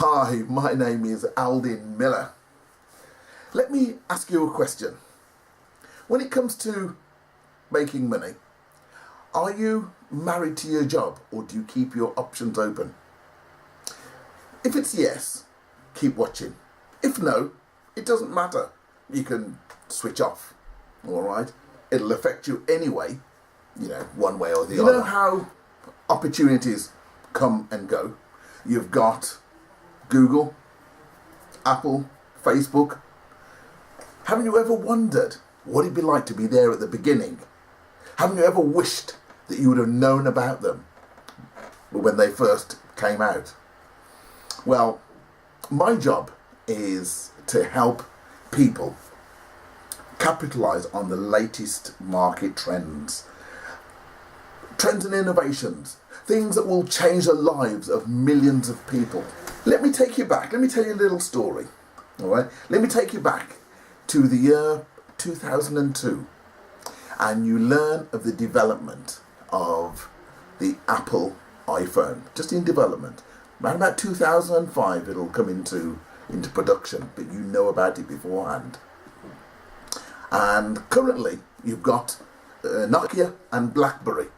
Hi, my name is Aldin Miller. Let me ask you a question. When it comes to making money, are you married to your job or do you keep your options open? If it's yes, keep watching. If no, it doesn't matter. You can switch off, all right? It'll affect you anyway, one way or the other. You know how opportunities come and go? You've got Google, Apple, Facebook. Haven't you ever wondered what it'd be like to be there at the beginning? Haven't you ever wished that you would have known about them when they first came out? Well, my job is to help people capitalise on the latest market trends. Trends and innovations, things that will change the lives of millions of people. Let me take you back. Let me tell you a little story. All right? Let me take you back to the year 2002, and you learn of the development of the Apple iPhone, just in development. Around about 2005 it'll come into production, but you know about it beforehand. And currently you've got Nokia and BlackBerry.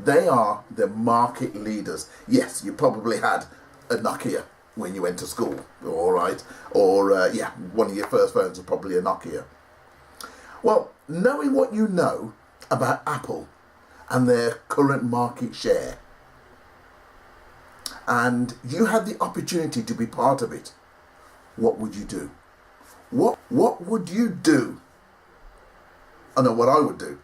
They are the market leaders. Yes, you probably had a Nokia when you went to school, all right? Or, one of your first phones was probably a Nokia. Well, knowing what you know about Apple and their current market share, and you had the opportunity to be part of it, what would you do? What would you do? I know what I would do.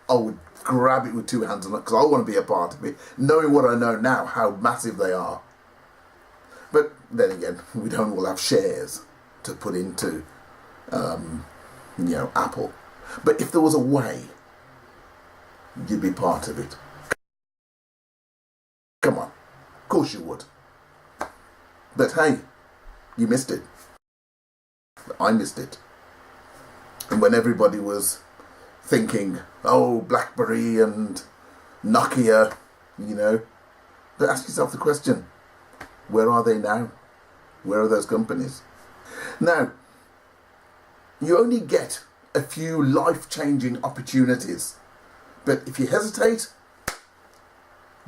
I would grab it with two hands on it because I want to be a part of it, knowing what I know now, how massive they are. But then again, we don't all have shares to put into, Apple. But if there was a way, you'd be part of it. Come on. Of course you would. But hey, you missed it. I missed it. And when everybody was thinking, oh, BlackBerry and Nokia, but ask yourself the question, where are they now? Where are those companies? Now, you only get a few life-changing opportunities, but if you hesitate,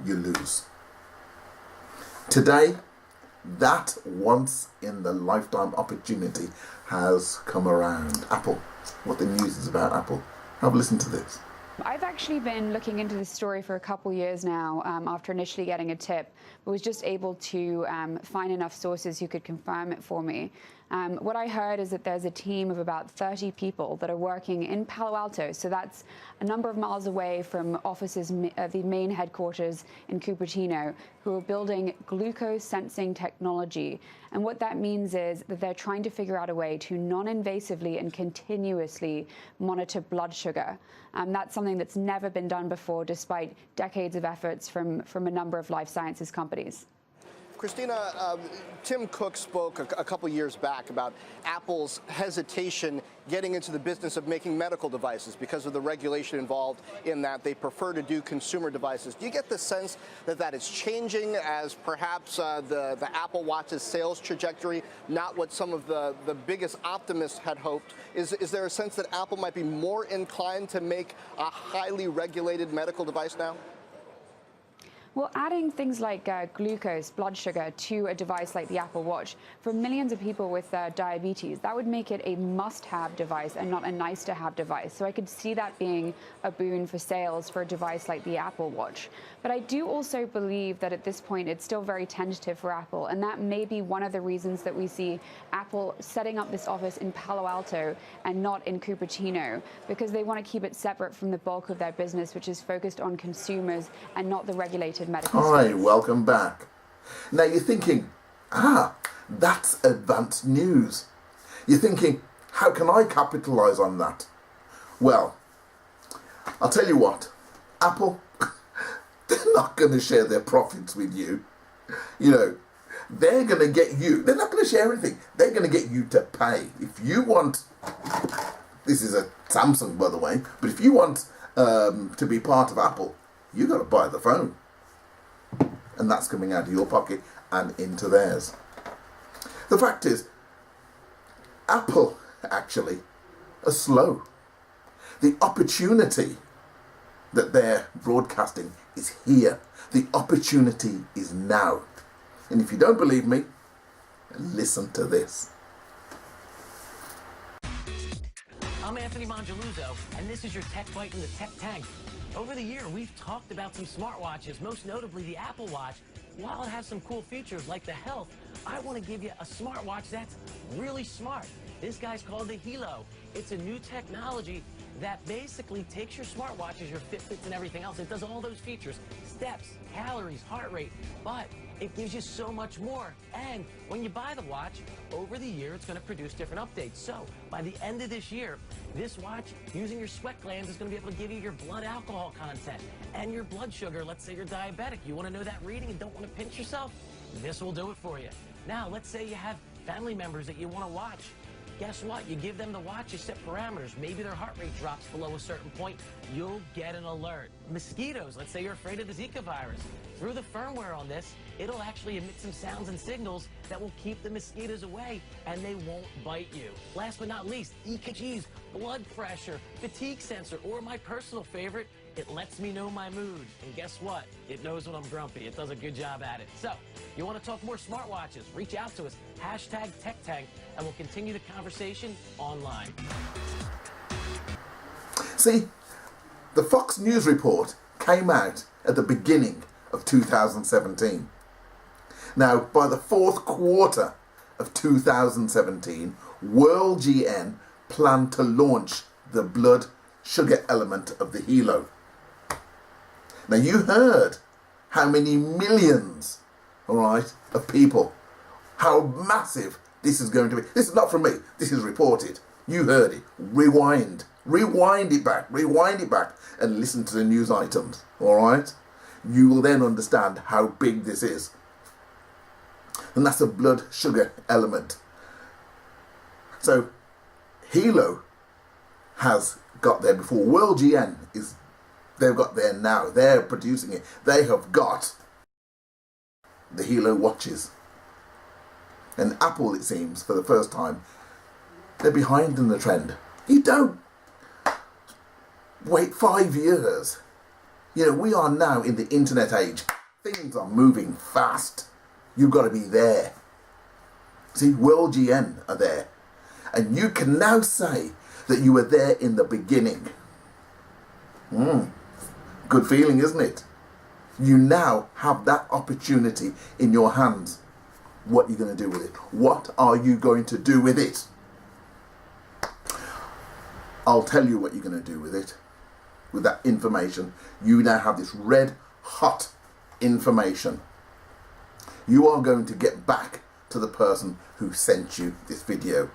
you lose. Today, that once-in-the-lifetime opportunity has come around. Apple, what the news is about Apple. Have a listen to this. I've actually been looking into this story for a couple years now after initially getting a tip, but was just able to find enough sources who could confirm it for me. What I heard is that there's a team of about 30 people that are working in Palo Alto, so that's a number of miles away from offices, the main headquarters in Cupertino, who are building glucose sensing technology. And what that means is that they're trying to figure out a way to non-invasively and continuously monitor blood sugar. That's something that's never been done before, despite decades of efforts from a number of life sciences companies. Christina, Tim Cook spoke a couple years back about Apple's hesitation getting into the business of making medical devices because of the regulation involved in that. They prefer to do consumer devices. Do you get the sense that that is changing as perhaps the Apple Watch's sales trajectory, not what some of the biggest optimists had hoped? Is there a sense that Apple might be more inclined to make a highly regulated medical device now? Well, adding things like glucose, blood sugar, to a device like the Apple Watch, for millions of people with diabetes, that would make it a must-have device and not a nice-to-have device. So I could see that being a boon for sales for a device like the Apple Watch. But I do also believe that at this point it's still very tentative for Apple, and that may be one of the reasons that we see Apple setting up this office in Palo Alto and not in Cupertino, because they want to keep it separate from the bulk of their business, which is focused on consumers and not the regulated medical Hi, space. welcome back. Now you're thinking, that's advanced news. You're thinking, how can I capitalise on that? Well, I'll tell you what, Apple, they're not going to share their profits with you. They're going to get you, they're not going to share anything. They're going to get you to pay. If you want, this is a Samsung by the way, but if you want to be part of Apple, you got to buy the phone. And that's coming out of your pocket and into theirs. The fact is, Apple actually are slow. The opportunity that they're broadcasting is here. The opportunity is now. And if you don't believe me, listen to this. I'm Anthony Mangialuzzo, and this is your Tech Bite in the Tech Tank. Over the year, we've talked about some smartwatches, most notably the Apple Watch. While it has some cool features like the health, I want to give you a smartwatch that's really smart. This guy's called the Helo. It's a new technology that basically takes your smartwatches, your Fitbits and everything else. It does all those features, steps, calories, heart rate, but it gives you so much more. And when you buy the watch, over the year, it's going to produce different updates. So by the end of this year, this watch, using your sweat glands, is going to be able to give you your blood alcohol content and your blood sugar. Let's say you're diabetic. You want to know that reading and don't want to pinch yourself? This will do it for you. Now, let's say you have family members that you want to watch. Guess what? You give them the watch, you set parameters. Maybe their heart rate drops below a certain point. You'll get an alert. Mosquitoes, let's say you're afraid of the Zika virus. Through the firmware on this, it'll actually emit some sounds and signals that will keep the mosquitoes away, and they won't bite you. Last but not least, EKGs, blood pressure, fatigue sensor, or my personal favorite, it lets me know my mood. And guess what? It knows when I'm grumpy. It does a good job at it. So, you want to talk more smartwatches? Reach out to us, #TechTank, and we'll continue the conversation online. See, the Fox News report came out at the beginning of 2017. Now, by the fourth quarter of 2017, World GN planned to launch the blood sugar element of the Helo. Now, you heard how many millions, all right, of people, how massive this is going to be. This is not from me. This is reported. You heard it. Rewind it back, and listen to the news items, all right? You will then understand how big this is. And that's a blood sugar element. So, Helo has got there before. World GN they've got there now. They're producing it. They have got the Helo watches. And Apple, it seems, for the first time, they're behind in the trend. You don't wait 5 years. You know, we are now in the internet age. Things are moving fast. You've got to be there. See, World GN are there. And you can now say that you were there in the beginning. Good feeling, isn't it? You now have that opportunity in your hands. What are you going to do with it? What are you going to do with it? I'll tell you what you're going to do with it. With that information, you now have this red hot information. You are going to get back to the person who sent you this video.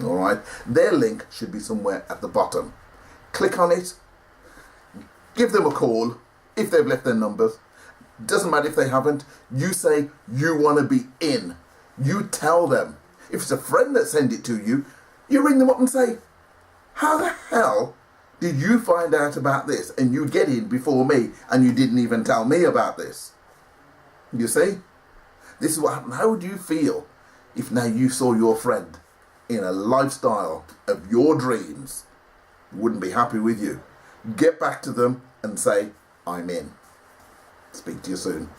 All right? Their link should be somewhere at the bottom. Click on it. Give them a call if they've left their numbers. Doesn't matter if they haven't. You say you want to be in. You tell them. If it's a friend that sent it to you, you ring them up and say, how the hell did you find out about this? And you get in before me and you didn't even tell me about this. You see? This is what happened. How would you feel if now you saw your friend in a lifestyle of your dreams? Wouldn't be happy with you. Get back to them and say, I'm in. Speak to you soon.